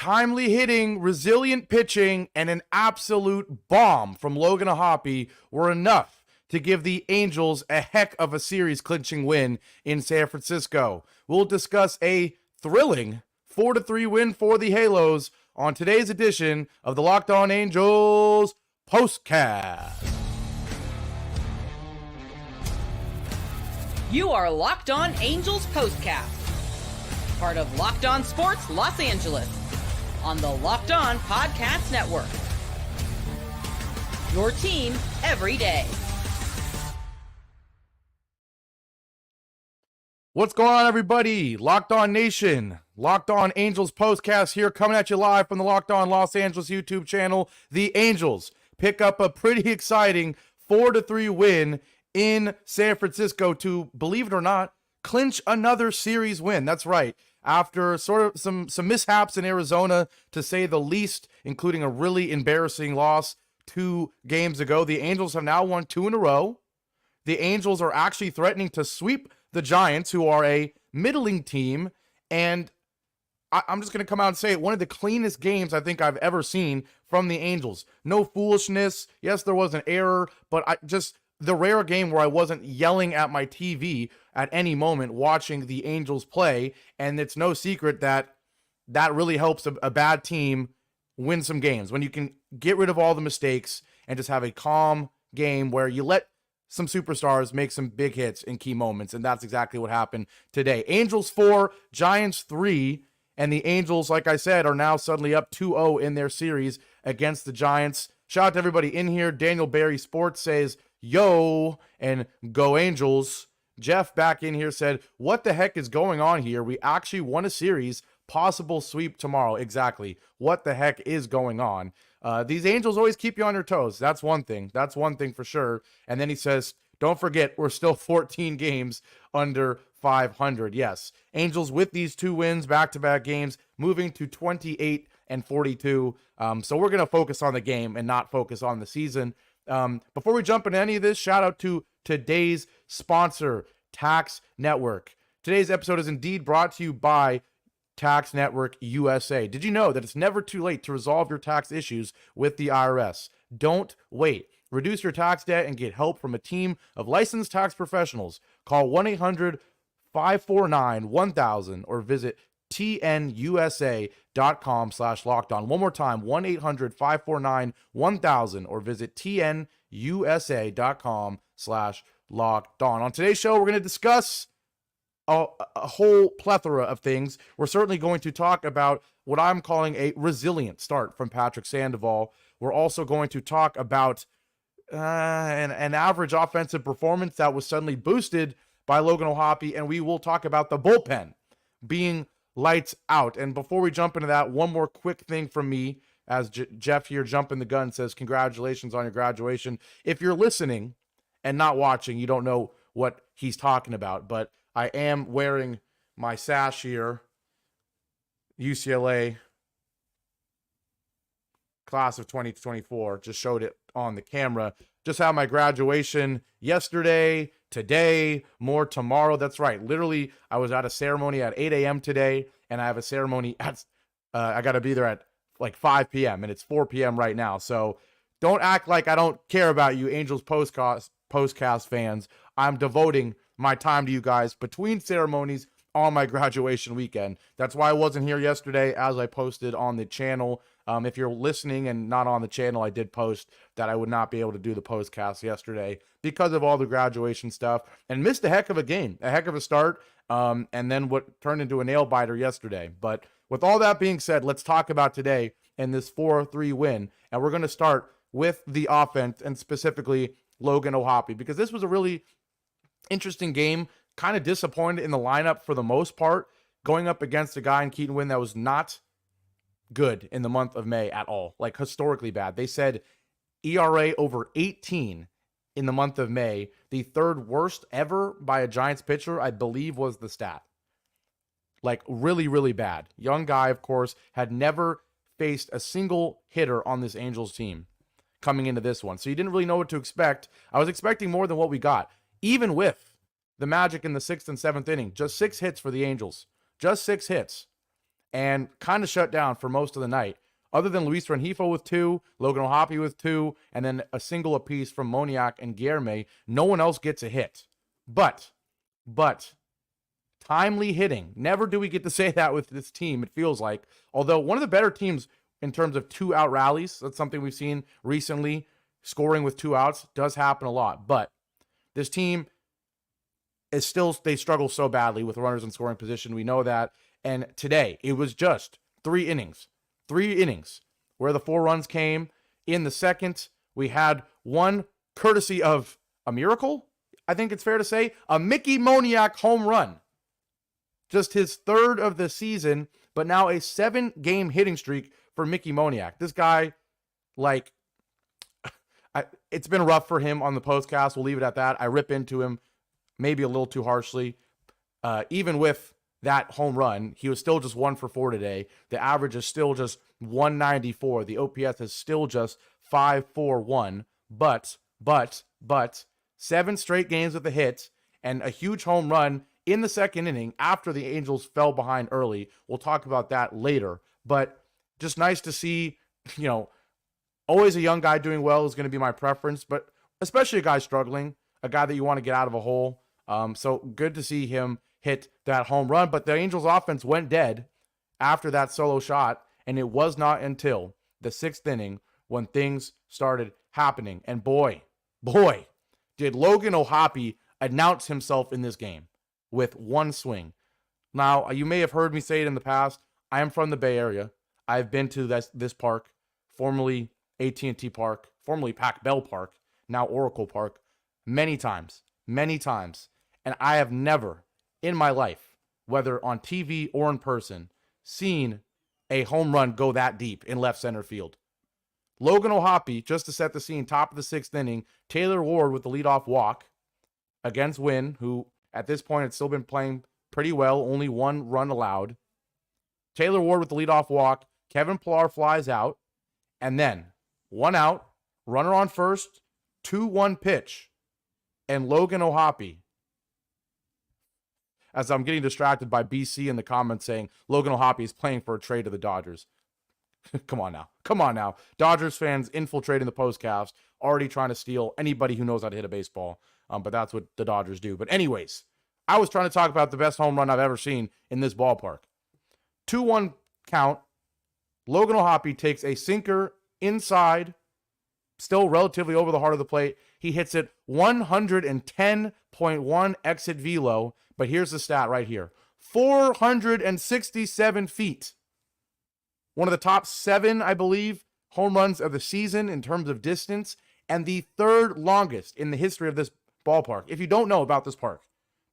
timely hitting, resilient pitching, and an absolute bomb from Logan O'Hoppe were enough to give the Angels a heck of a series-clinching win in San Francisco. We'll discuss a thrilling 4-3 win for the Halos on today's edition of the Locked On Angels Postcast. You are Locked On Angels Postcast, part of Locked On Sports Los Angeles, on the Locked On Podcast Network. Your team every day. What's going on, everybody? Locked On Nation, Locked On Angels Postcast here, coming at you live from the Locked On Los Angeles YouTube channel. The Angels pick up a pretty exciting 4-3 win in San Francisco to, believe it or not, clinch another series win. That's right. After sort of some mishaps in Arizona, to say the least, including a really embarrassing loss 2 games ago, the Angels have now won 2 in a row. The Angels are actually threatening to sweep the Giants, who are a middling team, and I'm just going to come out and say it, one of the cleanest games I think I've ever seen from the Angels. No foolishness. Yes, there was an error, but the rare game where I wasn't yelling at my TV at any moment watching the Angels play, and it's no secret that really helps a bad team win some games, when you can get rid of all the mistakes and just have a calm game where you let some superstars make some big hits in key moments, and that's exactly what happened today. Angels 4, Giants 3, and the Angels, like I said, are now suddenly up 2-0 in their series against the Giants. Shout out to everybody in here. Daniel Barry Sports says, yo, and go Angels. Jeff back in here said, what the heck is going on here? We actually won a series, possible sweep tomorrow. Exactly. What the heck is going on? These Angels always keep you on your toes. That's one thing. That's one thing for sure. And then he says, don't forget, we're still 14 games under 500. Yes. Angels with these 2 wins, back-to-back games, moving to 28 and 42. So we're going to focus on the game and not focus on the season. Before we jump into any of this, shout out to today's sponsor, Tax Network. Today's episode is indeed brought to you by Tax Network USA. Did you know that it's never too late to resolve your tax issues with the IRS? Don't wait. Reduce your tax debt and get help from a team of licensed tax professionals. Call 1-800-549-1000 or visit tnusa.com/lockedon. One more time, 1-800-549-1000 or visit tnusa.com/lockedon. On today's show, we're going to discuss a whole plethora of things. We're certainly going to talk about what I'm calling a resilient start from Patrick Sandoval. We're also going to talk about an average offensive performance that was suddenly boosted by Logan O'Hoppe, and we will talk about the bullpen being lights out. And before we jump into that, one more quick thing from me, as Jeff here jumping the gun says, congratulations on your graduation. If you're listening and not watching, you don't know what he's talking about, but I am wearing my sash here, UCLA class of 2024, just showed it on the camera. Just had my graduation yesterday, today, more tomorrow. That's right. Literally, I was at a ceremony at 8 a.m. today, and I have a ceremony at, I got to be there at like 5 p.m., and it's 4 p.m. right now. So don't act like I don't care about you Angels Postcast fans. I'm devoting my time to you guys between ceremonies on my graduation weekend. That's why I wasn't here yesterday, as I posted on the channel. If you're listening and not on the channel, I did post that I would not be able to do the postcast yesterday because of all the graduation stuff, and missed a heck of a game, a heck of a start, and then what turned into a nail biter yesterday. But with all that being said, let's talk about today and this 4-3 win. And we're going to start with the offense, and specifically Logan O'Hoppe, because this was a really interesting game. Kind of disappointed in the lineup for the most part, going up against a guy in Keaton Wynn that was not good in the month of May at all, like historically bad. They said ERA over 18 in the month of May, the 3rd worst ever by a Giants pitcher, I believe was the stat. Like really, really bad. Young guy, of course, had never faced a single hitter on this Angels team coming into this one. So you didn't really know what to expect. I was expecting more than what we got, even with the magic in the 6th and 7th inning. Just 6 hits for the Angels. Just 6 hits. and kind of shut down for most of the night. Other than Luis Rengifo with 2, Logan O'Hoppe with 2, and then a single apiece from Moniak and Guilherme, no one else gets a hit. But, timely hitting. Never do we get to say that with this team, it feels like. Although one of the better teams in terms of 2-out rallies, that's something we've seen recently, scoring with 2 outs does happen a lot. But this team is still, they struggle so badly with runners in scoring position. We know that. And today, it was just 3 innings. 3 innings where the 4 runs came. In the second, we had one courtesy of a miracle, I think it's fair to say, a Mickey Moniak home run. Just his 3rd of the season, but now a 7-game hitting streak for Mickey Moniak. This guy, like, it's been rough for him on the postcast. We'll leave it at that. I rip into him maybe a little too harshly. Even with that home run, he was still just 1 for 4 today. The average is still just 194. The OPS is still just 541. But 7 straight games with a hit and a huge home run in the second inning after the Angels fell behind early. We'll talk about that later. But just nice to see, always a young guy doing well is going to be my preference, but especially a guy struggling, a guy that you want to get out of a hole. So good to see him hit that home run. But the Angels offense went dead after that solo shot, and it was not until the 6th inning when things started happening. And boy, did Logan O'Hoppe announce himself in this game with 1 swing. Now, you may have heard me say it in the past. I am from the Bay Area. I've been to this park, formerly AT&T Park, formerly Pac Bell Park, now Oracle Park, many times. And I have never in my life, whether on TV or in person, seen a home run go that deep in left center field. Logan O'Hoppe, just to set the scene, top of the 6th inning, Taylor Ward with the leadoff walk against Wynn, who at this point had still been playing pretty well, only 1 run allowed. Taylor Ward with the leadoff walk, Kevin Pillar flies out, and then 1 out, runner on first, 2-1 pitch, and Logan O'Hoppe, as I'm getting distracted by BC in the comments saying Logan O'Hoppe is playing for a trade to the Dodgers. Come on now. Dodgers fans infiltrating the postcast, already trying to steal anybody who knows how to hit a baseball. But that's what the Dodgers do. But anyways, I was trying to talk about the best home run I've ever seen in this ballpark. 2-1 count. Logan O'Hoppe takes a sinker inside, still relatively over the heart of the plate. He hits it 110.1 exit velo. But here's the stat right here. 467 feet. One of the top 7, I believe, home runs of the season in terms of distance, and the 3rd longest in the history of this ballpark. If you don't know about this park,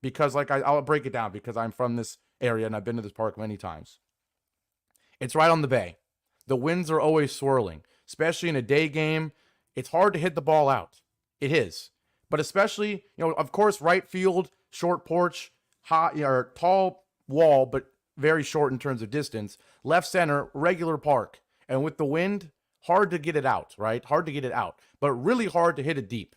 because I'll break it down because I'm from this area and I've been to this park many times. It's right on the bay. The winds are always swirling, especially in a day game. It's hard to hit the ball out. It is. But especially, of course, right field, short porch, high or tall wall, but very short in terms of distance. Left center, regular park. And with the wind, hard to get it out, right? Hard to get it out, but really hard to hit it deep.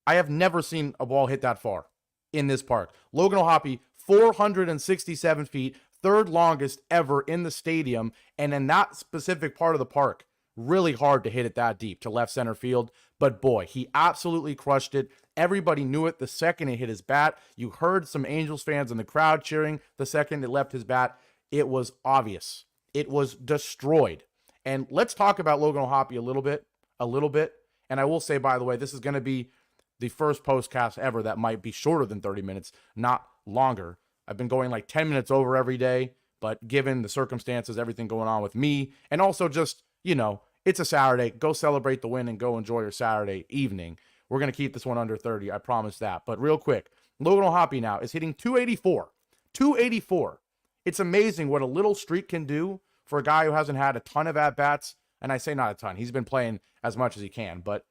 I have never seen a ball hit that far in this park. Logan O'Hoppe, 467 feet, 3rd longest ever in the stadium. And in that specific part of the park, really hard to hit it that deep to left center field. But boy, he absolutely crushed it. Everybody knew it the second it hit his bat. You heard some Angels fans in the crowd cheering the second it left his bat. It was obvious. It was destroyed. And let's talk about Logan O'Hoppe a little bit. And I will say, by the way, this is going to be the first postcast ever that might be shorter than 30 minutes, not longer. I've been going like 10 minutes over every day, but given the circumstances, everything going on with me, and also just, it's a Saturday. Go celebrate the win and go enjoy your Saturday evening. We're going to keep this one under 30. I promise that. But real quick, Logan O'Hoppe now is hitting 284. 284. It's amazing what a little streak can do for a guy who hasn't had a ton of at-bats. And I say not a ton. He's been playing as much as he can. But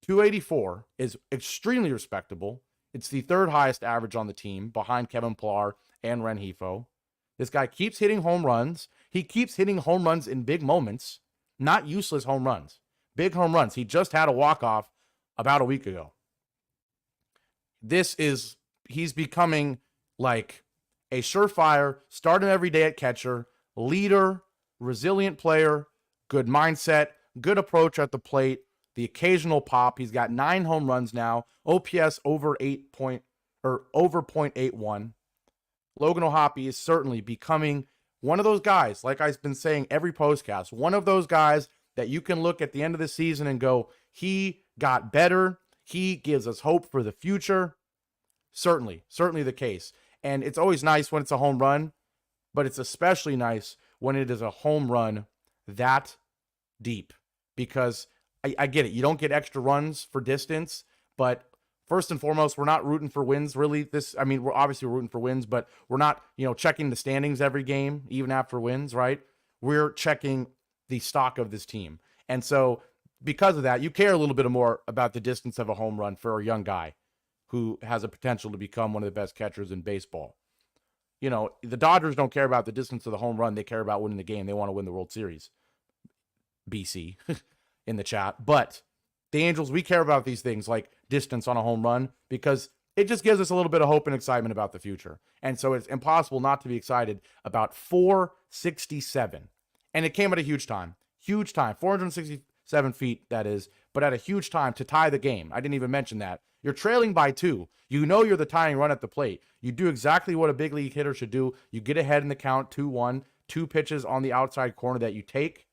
284 is extremely respectable. It's the 3rd highest average on the team behind Kevin Pillar and Rengifo. This guy keeps hitting home runs. He keeps hitting home runs in big moments, not useless home runs. Big home runs. He just had a walk-off about a week ago. He's becoming like a surefire, start him every day at catcher, leader, resilient player, good mindset, good approach at the plate, the occasional pop. He's got 9 home runs now, OPS over over .81. Logan O'Hoppe is certainly becoming one of those guys, like I've been saying every postcast, one of those guys that you can look at the end of the season and go, he got better. He gives us hope for the future. Certainly the case. And it's always nice when it's a home run, but it's especially nice when it is a home run that deep, because I get it. You don't get extra runs for distance, but first and foremost, we're not rooting for wins, really. We're obviously rooting for wins, but we're not, checking the standings every game, even after wins, right? We're checking the stock of this team. And so because of that, you care a little bit more about the distance of a home run for a young guy who has a potential to become one of the best catchers in baseball. The Dodgers don't care about the distance of the home run. They care about winning the game. They want to win the World Series. BC in the chat. But the Angels, we care about these things like distance on a home run because it just gives us a little bit of hope and excitement about the future. And so it's impossible not to be excited about 467. And it came at a huge time, 467 feet, that is, but at a huge time to tie the game. I didn't even mention that. You're trailing by 2. You're the tying run at the plate. You do exactly what a big league hitter should do. You get ahead in the count, 2-1, 2 pitches on the outside corner that you take,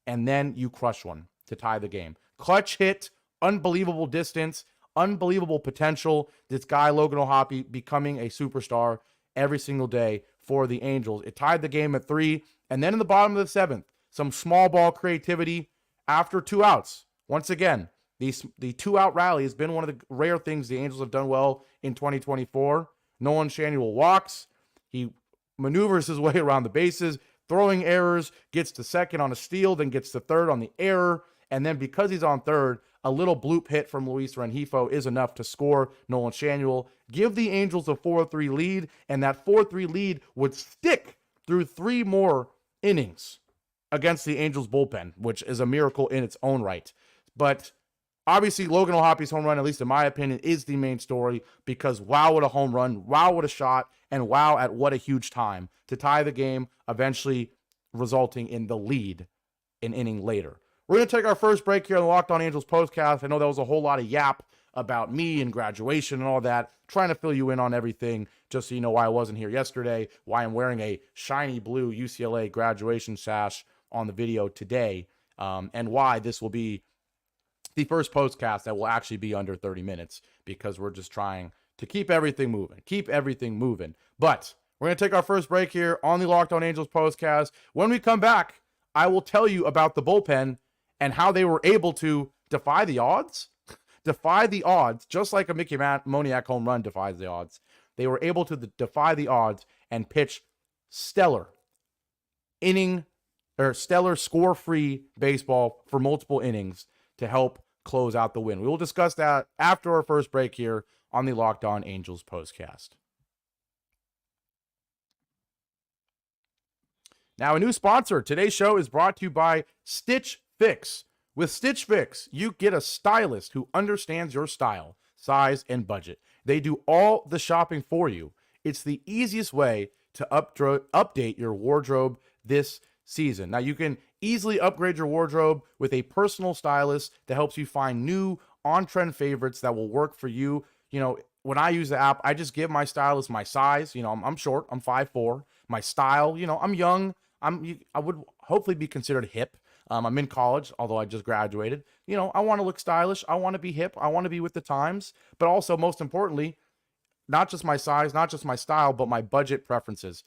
and then you crush one to tie the game. Clutch hit, unbelievable distance, unbelievable potential. This guy, Logan O'Hoppe, becoming a superstar every single day for the Angels. It tied the game at 3, and then in the bottom of the 7th, some small ball creativity after 2 outs. Once again, the 2-out rally has been one of the rare things the Angels have done well in 2024. Nolan Samuel walks. He maneuvers his way around the bases, throwing errors, gets to second on a steal, then gets to third on the error. And then because he's on third, a little bloop hit from Luis Rengifo is enough to score Nolan Samuel, give the Angels a 4-3 lead, and that 4-3 lead would stick through 3 more innings against the Angels bullpen, which is a miracle in its own right. But obviously, Logan O'Hoppe's home run, at least in my opinion, is the main story because wow, what a home run, wow, what a shot, and wow, at what a huge time to tie the game, eventually resulting in the lead an inning later. We're going to take our first break here on the Locked On Angels Postcast. I know that was a whole lot of yap about me and graduation and all that, trying to fill you in on everything, just so you know why I wasn't here yesterday, why I'm wearing a shiny blue UCLA graduation sash on the video today, and why this will be the first postcast that will actually be under 30 minutes because we're just trying to keep everything moving. But we're going to take our first break here on the Locked On Angels Postcast. When we come back, I will tell you about the bullpen and how they were able to defy the odds, just like a Mickey Moniak home run defies the odds. They were able to defy the odds and pitch stellar score-free baseball for multiple innings to help close out the win. We will discuss that after our first break here on the Locked On Angels Postcast. Now, a new sponsor. Today's show is brought to you by Stitch Fix. With Stitch Fix, you get a stylist who understands your style, size, and budget. They do all the shopping for you. It's the easiest way to update your wardrobe this season. Now, you can easily upgrade your wardrobe with a personal stylist that helps you find new on-trend favorites that will work for you. When I use the app, I just give my stylist my size. I'm short, I'm 5'4". My style, I'm young. I would hopefully be considered hip. I'm in college, although I just graduated. I want to look stylish. I want to be hip. I want to be with the times. But also, most importantly, not just my size, not just my style, but my budget preferences.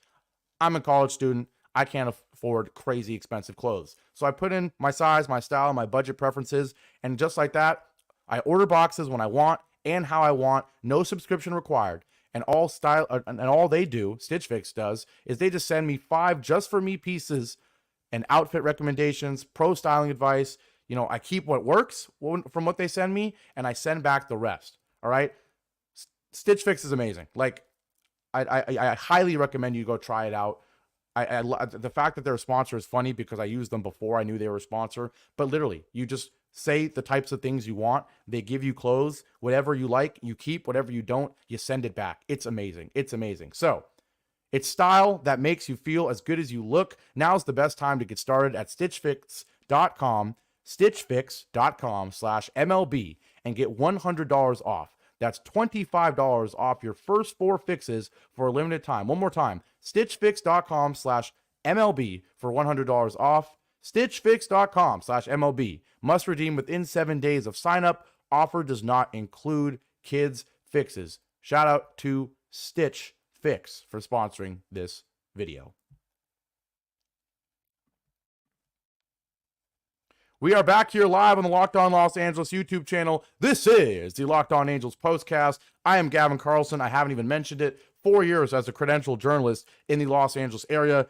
I'm a college student. I can't afford crazy expensive clothes. So I put in my size, my style, my budget preferences. And just like that, I order boxes when I want and how I want. No subscription required. And all they do, Stitch Fix does, is they just send me 5 just for me pieces and outfit recommendations, pro styling advice. I keep what works from what they send me, and I send back the rest. All right. Stitch Fix is amazing. Like, I highly recommend you go try it out. The fact that they're a sponsor is funny because I used them before I knew they were a sponsor. But literally, you just say the types of things you want. They give you clothes. Whatever you like, you keep. Whatever you don't, you send it back. It's amazing. So It's style that makes you feel as good as you look. Now's the best time to get started at stitchfix.com, stitchfix.com/MLB, and get $100 off. That's $25 off your first 4 fixes for a limited time. One more time, stitchfix.com/MLB for $100 off. stitchfix.com/MLB. Must redeem within 7 days of sign up. Offer does not include kids fixes. Shout out to Stitch Fix for sponsoring this video. We are back here live on the Locked On Los Angeles YouTube channel. This is the Locked On Angels Postcast. I am Gavin Carlson. I haven't even mentioned it. 4 years as a credentialed journalist in the Los Angeles area,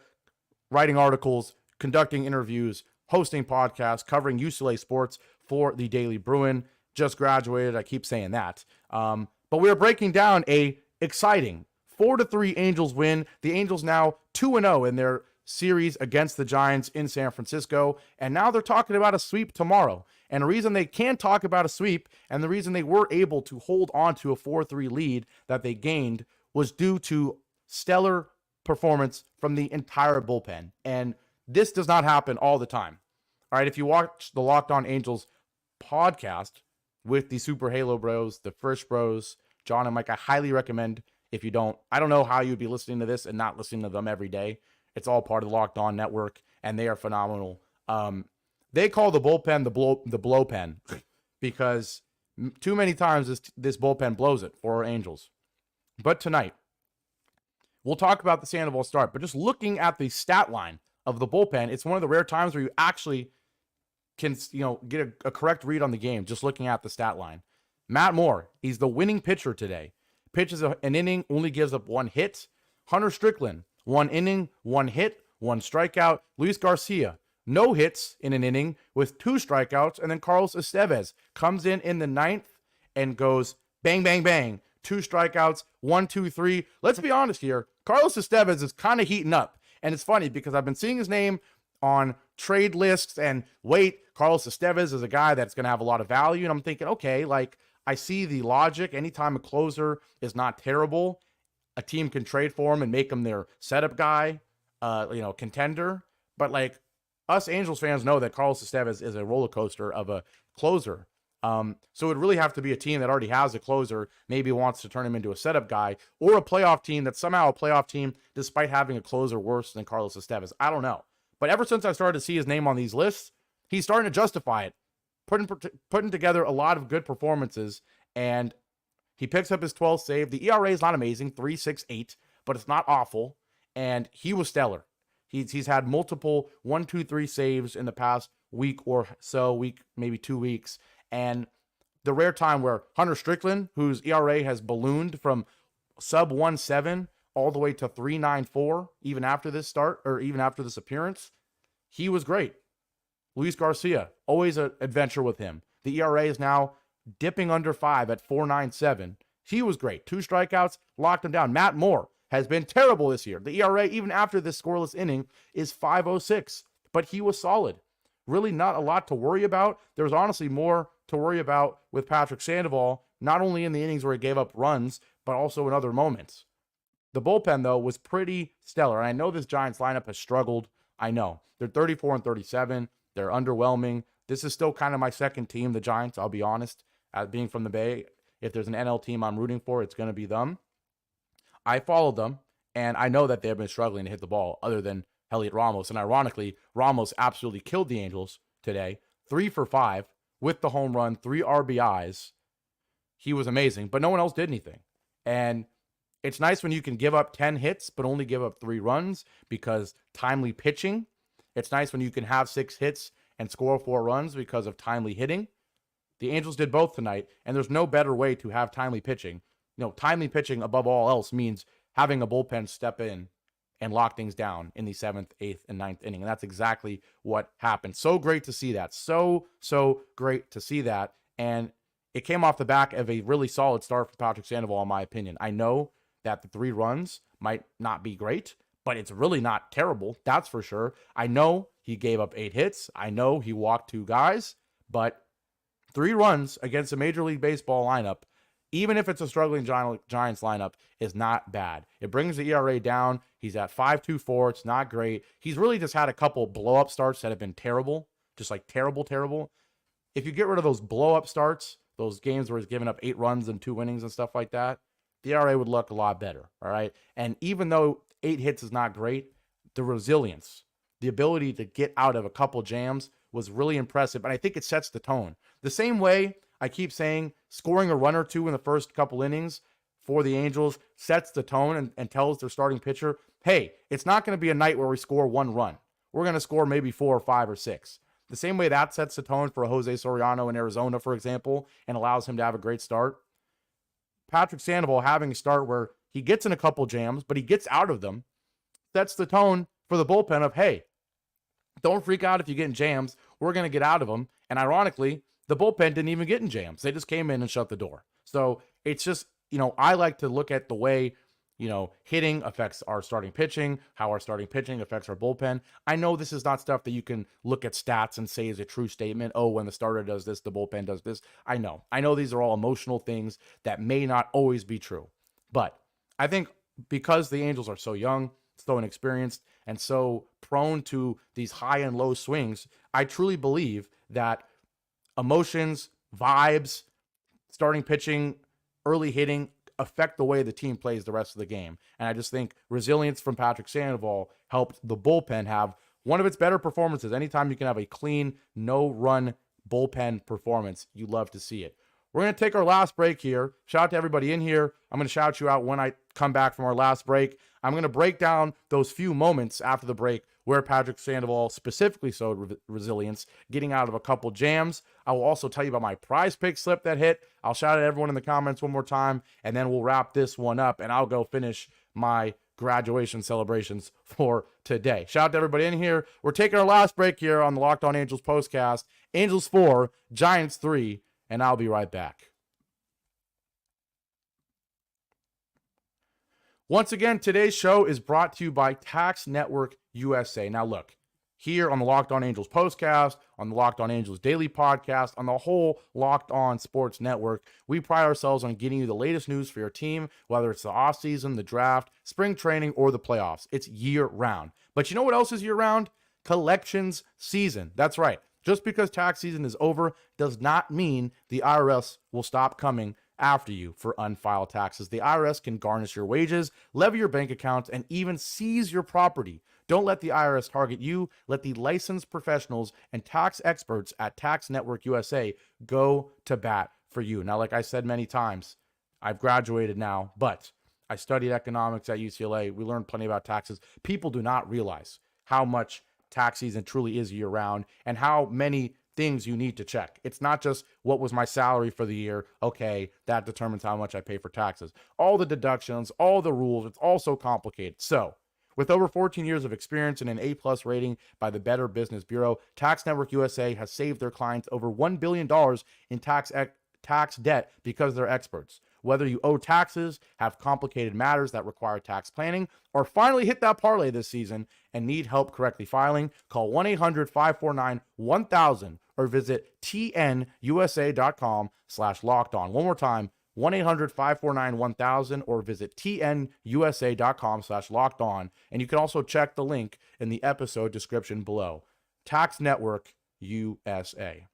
writing articles, conducting interviews, hosting podcasts, covering UCLA sports for the Daily Bruin. Just graduated. I keep saying that. But we are breaking down a exciting 4-3 Angels win. The Angels now 2-0 in their series against the Giants in San Francisco. And now they're talking about a sweep tomorrow. And the reason they can talk about a sweep and the reason they were able to hold on to a 4-3 lead that they gained was due to stellar performance from the entire bullpen. And this does not happen all the time. All right, if you watch the Locked On Angels podcast with the Super Halo Bros, the Frisch Bros, John and Mike, I highly recommend. If you don't, I don't know how you'd be listening to this and not listening to them every day. It's all part of the Locked On Network, and they are phenomenal. They call the bullpen the blow pen because too many times this bullpen blows it for our Angels. But tonight, we'll talk about the Sandoval start, but just looking at the stat line of the bullpen, it's one of the rare times where you actually can, get a correct read on the game just looking at the stat line. Matt Moore, he's the winning pitcher today. Pitches an inning, only gives up 1 hit. Hunter Strickland, 1 inning, 1 hit, 1 strikeout. Luis Garcia, no hits in an inning with 2 strikeouts. And then Carlos Estevez comes in the 9th and goes bang, bang, bang. 2 strikeouts, 1, 2, 3. Let's be honest here. Carlos Estevez is kind of heating up. And it's funny because I've been seeing his name on trade lists and Carlos Estevez is a guy that's going to have a lot of value. And I'm thinking, okay, I see the logic. Anytime a closer is not terrible, a team can trade for him and make him their setup guy, contender. But us Angels fans know that Carlos Estevez is a roller coaster of a closer. So it would really have to be a team that already has a closer, maybe wants to turn him into a setup guy, or a playoff team that's somehow a playoff team despite having a closer worse than Carlos Estevez. I don't know. But ever since I started to see his name on these lists, he's starting to justify it. Putting together a lot of good performances, and he picks up his 12th save. The ERA is not amazing, 3.68, but it's not awful, and he was stellar. He's had multiple 1, 2, 3 saves in the past week or so, maybe 2 weeks, and the rare time where Hunter Strickland, whose ERA has ballooned from sub 1.7 all the way to 3.94, even after this start or even after this appearance, he was great. Luis Garcia, always an adventure with him. The ERA is now dipping under 5 at 4.97. He was great. 2 strikeouts, locked him down. Matt Moore has been terrible this year. The ERA, even after this scoreless inning, is 5.06, but he was solid. Really not a lot to worry about. There was honestly more to worry about with Patrick Sandoval, not only in the innings where he gave up runs, but also in other moments. The bullpen, though, was pretty stellar. And I know this Giants lineup has struggled. I know. They're 34-37. They're underwhelming. This is still kind of my second team, the Giants, I'll be honest. Being from the Bay, if there's an NL team I'm rooting for, it's going to be them. I followed them, and I know that they've been struggling to hit the ball other than Heliot Ramos. And ironically, Ramos absolutely killed the Angels today. 3 for 5 with the home run, 3 RBIs. He was amazing, but no one else did anything. And it's nice when you can give up 10 hits, but only give up 3 runs because timely pitching. It's nice when you can have 6 hits and score 4 runs because of timely hitting. The Angels did both tonight, and there's no better way to have timely pitching. Timely pitching above all else means having a bullpen step in and lock things down in the 7th, 8th, and 9th inning. And that's exactly what happened. So great to see that. So great to see that. And it came off the back of a really solid start for Patrick Sandoval, in my opinion. I know that the 3 runs might not be great, but it's really not terrible. That's for sure. I know he gave up 8 hits. I know he walked 2 guys, but 3 runs against a Major League Baseball lineup even if it's a struggling Giants lineup, is not bad. It brings the ERA down. He's at 5.24. It's not great. He's really just had a couple blow-up starts that have been terrible, just like terrible. If you get rid of those blow-up starts, those games where he's given up 8 runs and 2 innings and stuff like that, the ERA would look a lot better, all right? And even though 8 hits is not great, the resilience, the ability to get out of a couple jams was really impressive, and I think it sets the tone. The same way I keep saying scoring a run or two in the first couple innings for the Angels sets the tone and tells their starting pitcher, hey, it's not going to be a night where we score 1 run. We're going to score maybe 4 or 5 or 6. The same way that sets the tone for a Jose Soriano in Arizona, for example, and allows him to have a great start. Patrick Sandoval having a start where he gets in a couple jams, but he gets out of them, sets the tone for the bullpen of, hey, don't freak out if you get in jams. We're going to get out of them. And ironically, the bullpen didn't even get in jams. They just came in and shut the door. So it's just, I like to look at the way, hitting affects our starting pitching, how our starting pitching affects our bullpen. I know this is not stuff that you can look at stats and say is a true statement. Oh, when the starter does this, the bullpen does this. I know these are all emotional things that may not always be true. But I think because the Angels are so young, so inexperienced, and so prone to these high and low swings, I truly believe that emotions, vibes, starting pitching, early hitting affect the way the team plays the rest of the game. And I just think resilience from Patrick Sandoval helped the bullpen have one of its better performances. Anytime you can have a clean, no-run bullpen performance, you love to see it. We're going to take our last break here. Shout out to everybody in here. I'm going to shout you out when I come back from our last break. I'm going to break down those few moments after the break where Patrick Sandoval specifically showed resilience, getting out of a couple jams. I will also tell you about my PrizePicks slip that hit. I'll shout out everyone in the comments one more time, and then we'll wrap this one up, and I'll go finish my graduation celebrations for today. Shout out to everybody in here. We're taking our last break here on the Locked On Angels Postcast. Angels 4, Giants 3, and I'll be right back. Once again, today's show is brought to you by Tax Network USA. Now look, here on the Locked On Angels Postcast, on the Locked On Angels Daily Podcast, on the whole Locked On Sports Network, we pride ourselves on getting you the latest news for your team, whether it's the offseason, the draft, spring training, or the playoffs. It's year-round. But you know what else is year-round? Collections season. That's right. Just because tax season is over does not mean the IRS will stop coming after you for unfiled taxes. The IRS can garnish your wages, levy your bank accounts, and even seize your property. Don't let the IRS target you. Let the licensed professionals and tax experts at Tax Network USA go to bat for you. Now, like I said many times, I've graduated now, but I studied economics at UCLA. We learned plenty about taxes. People do not realize how much tax season truly is year round and how many things you need to check. It's not just what was my salary for the year. Okay, that determines how much I pay for taxes. All the deductions, all the rules, it's all so complicated. So, with over 14 years of experience and an A+ rating by the Better Business Bureau, Tax Network USA has saved their clients over $1 billion in tax debt because they're experts. Whether you owe taxes, have complicated matters that require tax planning, or finally hit that parlay this season and need help correctly filing, call 1-800-549-1000 or visit tnusa.com/lockedon. One more time, 1-800-549-1000 or visit tnusa.com/lockedon. And you can also check the link in the episode description below. Tax Network USA.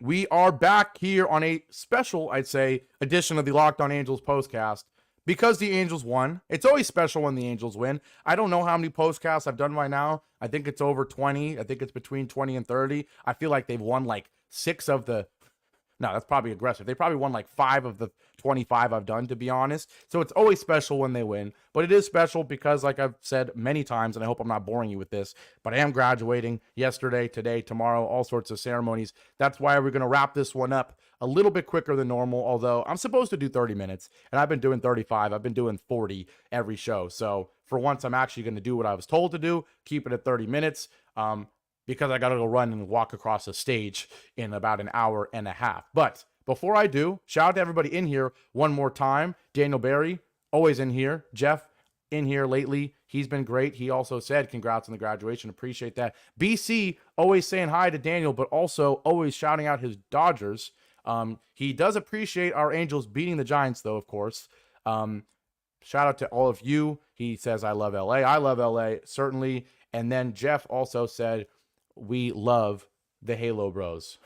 We are back here on a special, I'd say, edition of the Locked On Angels Postcast because the Angels won. It's always special when the Angels win. I don't know how many postcasts I've done by now. I think it's over 20. I think it's between 20 and 30. I feel like they've won like 6 of the... No, that's probably aggressive. They probably won like 5 of the 25 I've done, to be honest. So it's always special when they win. But it is special because, like I've said many times, and I hope I'm not boring you with this, but I am graduating yesterday, today, tomorrow, all sorts of ceremonies. That's why we're going to wrap this one up a little bit quicker than normal, although I'm supposed to do 30 minutes, and I've been doing 35. I've been doing 40 every show. So for once, I'm actually going to do what I was told to do, keep it at 30 minutes. Because I got to go run and walk across the stage in about an hour and a half. But before I do, shout out to everybody in here one more time. Daniel Barry, always in here. Jeff, in here lately. He's been great. He also said, congrats on the graduation. Appreciate that. BC always saying hi to Daniel, but also always shouting out his Dodgers. He does appreciate our Angels beating the Giants, though, of course. Shout out to all of you. He says, I love LA. I love LA, certainly. And then Jeff also said, we love the Halo Bros.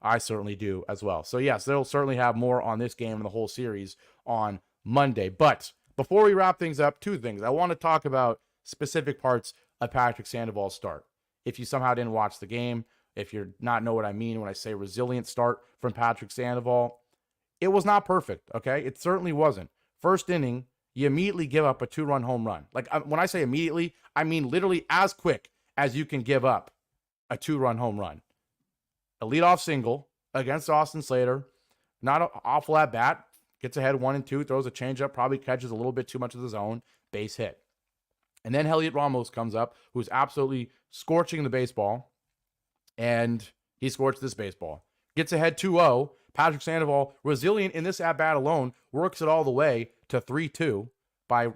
I certainly do as well. So yes, they'll certainly have more on this game and the whole series on Monday. But before we wrap things up, two things. I want to talk about specific parts of Patrick Sandoval's start. If you somehow didn't watch the game, if you're not know what I mean when I say resilient start from Patrick Sandoval, it was not perfect, okay? It certainly wasn't. First inning, you immediately give up a 2-run home run. Like when I say immediately, I mean literally as quick as you can give up a 2-run home run. A leadoff single against Austin Slater, not an awful at bat, gets ahead 1-2, throws a changeup, probably catches a little bit too much of the zone, base hit. And then Heliot Ramos comes up, who's absolutely scorching the baseball, and he scorched this baseball. Gets ahead 2-0. Patrick Sandoval, resilient in this at-bat alone, works it all the way to 3-2 by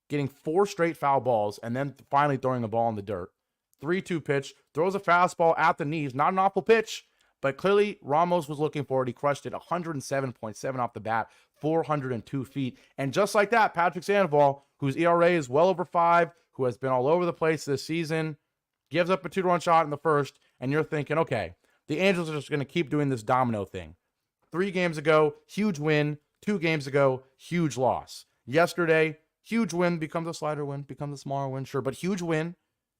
getting 4 straight foul balls and then finally throwing the ball in the dirt. 3-2 pitch, throws a fastball at the knees. Not an awful pitch, but clearly Ramos was looking for it. He crushed it 107.7 off the bat, 402 feet. And just like that, Patrick Sandoval, whose ERA is well over 5, who has been all over the place this season, gives up a 2-run shot in the first, and you're thinking, okay, the Angels are just going to keep doing this domino thing. 3 games ago, huge win. 2 games ago, huge loss. Yesterday, huge win becomes a slighter win, becomes a smaller win, sure, but huge win.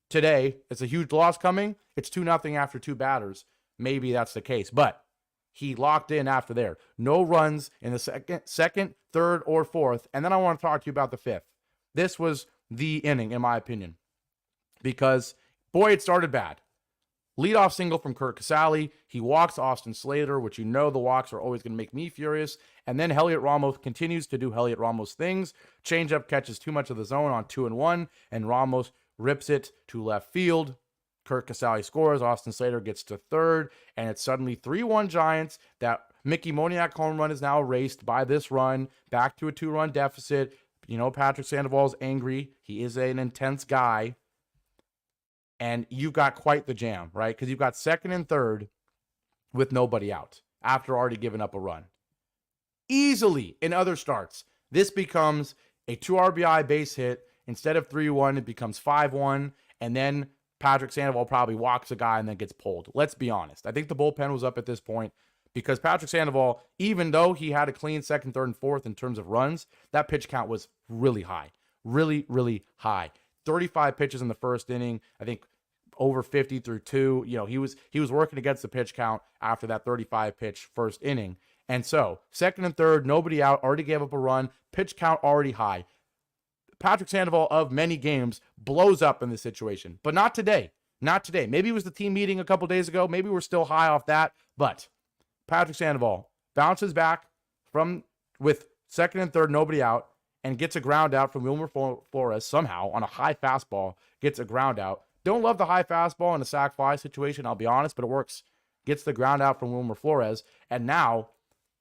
Today, it's a huge loss coming. It's 2-0 after 2 batters. Maybe that's the case, but he locked in after there. No runs in the second, third, or fourth. And then I want to talk to you about the 5th. This was the inning, in my opinion, because, boy, it started bad. Leadoff single from Curt Casali. He walks Austin Slater, which you know the walks are always going to make me furious. And then Heliot Ramos continues to do Heliot Ramos things. Changeup catches too much of the zone on 2-1, and Ramos rips it to left field. Curt Casali scores. Austin Slater gets to third, and it's suddenly 3-1 Giants. That Mickey Moniak home run is now erased by this run, back to a 2-run deficit. You know, Patrick Sandoval's angry. He is an intense guy. And you've got quite the jam, right? Because you've got second and third with nobody out after already giving up a run. Easily in other starts, this becomes a 2 RBI base hit. Instead of 3-1, it becomes 5-1. And then Patrick Sandoval probably walks a guy and then gets pulled. Let's be honest. I think the bullpen was up at this point because Patrick Sandoval, even though he had a clean second, third, and fourth in terms of runs, that pitch count was really high. Really, really high. 35 pitches in the first inning. I think over 50 through 2. You know, he was working against the pitch count after that 35 pitch first inning. And so, second and third, nobody out, already gave up a run, pitch count already high. Patrick Sandoval of many games blows up in this situation, but not today. Not today. Maybe it was the team meeting a couple days ago. Maybe we're still high off that, but Patrick Sandoval bounces back with second and third, nobody out, and gets a ground out from Wilmer Flores somehow on a high fastball, gets a ground out. Don't love the high fastball in a sac fly situation, I'll be honest, but it works. Gets the ground out from Wilmer Flores, and now,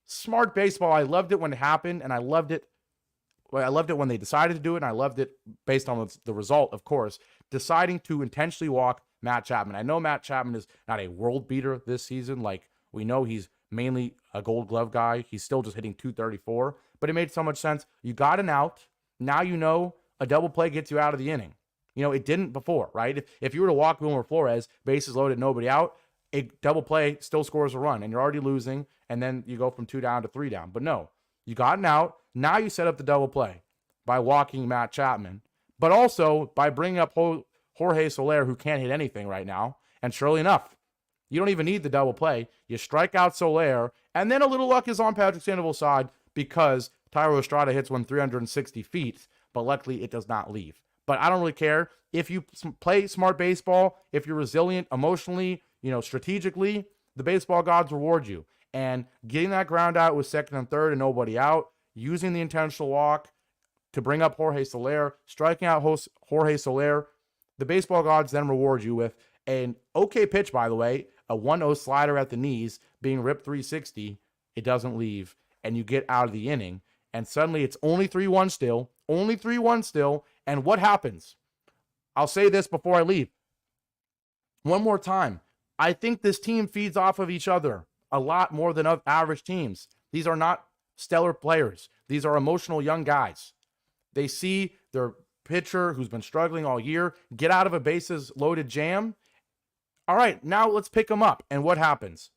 smart baseball. I loved it when it happened, and I loved it when they decided to do it, and I loved it based on the result, of course, deciding to intentionally walk Matt Chapman. I know Matt Chapman is not a world beater this season. Like, we know he's mainly a Gold Glove guy. He's still just hitting 234, but it made so much sense. You got an out. Now you know a double play gets you out of the inning. You know, it didn't before, right? If you were to walk Wilmer Flores, bases loaded, nobody out, a double play still scores a run, and you're already losing, and then you go from 2 down to 3 down. But no, you got an out. Now you set up the double play by walking Matt Chapman, but also by bringing up Jorge Soler, who can't hit anything right now. And surely enough, you don't even need the double play. You strike out Soler, and then a little luck is on Patrick Sandoval's side because Tyro Estrada hits one 360 feet, but luckily it does not leave. But I don't really care. If you play smart baseball, if you're resilient emotionally, strategically, the baseball gods reward you. And getting that ground out with second and third and nobody out, using the intentional walk to bring up Jorge Soler, striking out Jorge Soler, the baseball gods then reward you with an okay pitch, by the way, a 1-0 slider at the knees being ripped 360. It doesn't leave, and you get out of the inning. And suddenly it's only 3-1 still, only 3-1 still. And what happens? I'll say this before I leave. One more time. I think this team feeds off of each other a lot more than average teams. These are not stellar players. These are emotional young guys. They see their pitcher who's been struggling all year get out of a bases loaded jam. All right, now let's pick him up. And what happens?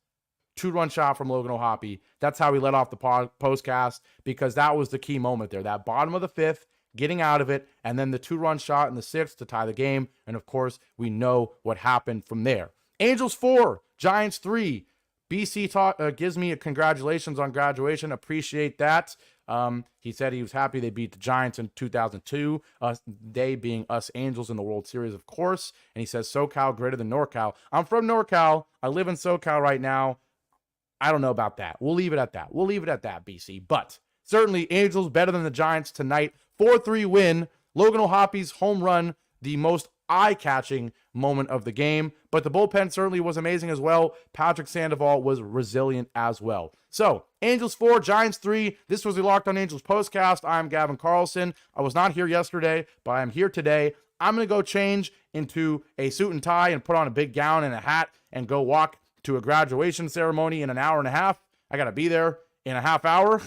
2-run shot from Logan O'Hoppe. That's how we let off the postcast, because that was the key moment there. That bottom of the fifth, getting out of it, and then the 2-run shot in the sixth to tie the game. And of course, we know what happened from there. Angels 4, Giants 3. BC gives me a congratulations on graduation. Appreciate that. He said he was happy they beat the Giants in 2002. They being us Angels in the World Series, of course. And he says SoCal greater than NorCal. I'm from NorCal. I live in SoCal right now. I don't know about that. We'll leave it at that. We'll leave it at that, BC. But certainly Angels better than the Giants tonight. 4-3 win. Logan O'Hoppe's home run, the most eye-catching moment of the game. But the bullpen certainly was amazing as well. Patrick Sandoval was resilient as well. So, Angels 4, Giants 3. This was the Locked On Angels Postcast. I'm Gavin Carlson. I was not here yesterday, but I'm here today. I'm going to go change into a suit and tie and put on a big gown and a hat and go walk to a graduation ceremony in an hour and a half. I got to be there in a half hour.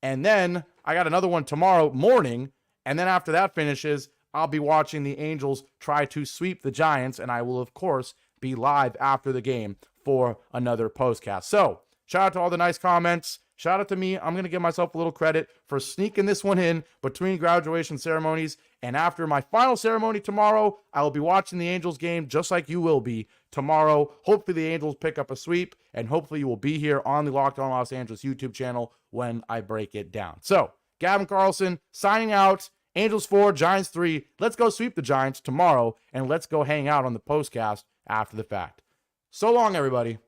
And then I got another one tomorrow morning. And then after that finishes, I'll be watching the Angels try to sweep the Giants. And I will, of course, be live after the game for another postcast. So, shout out to all the nice comments. Shout out to me. I'm going to give myself a little credit for sneaking this one in between graduation ceremonies. And after my final ceremony tomorrow, I will be watching the Angels game just like you will be tomorrow. Hopefully the Angels pick up a sweep, and hopefully you will be here on the Locked On Los Angeles YouTube channel when I break it down. So, Gavin Carlson signing out. Angels 4, Giants 3. Let's go sweep the Giants tomorrow, and let's go hang out on the postcast after the fact. So long, everybody.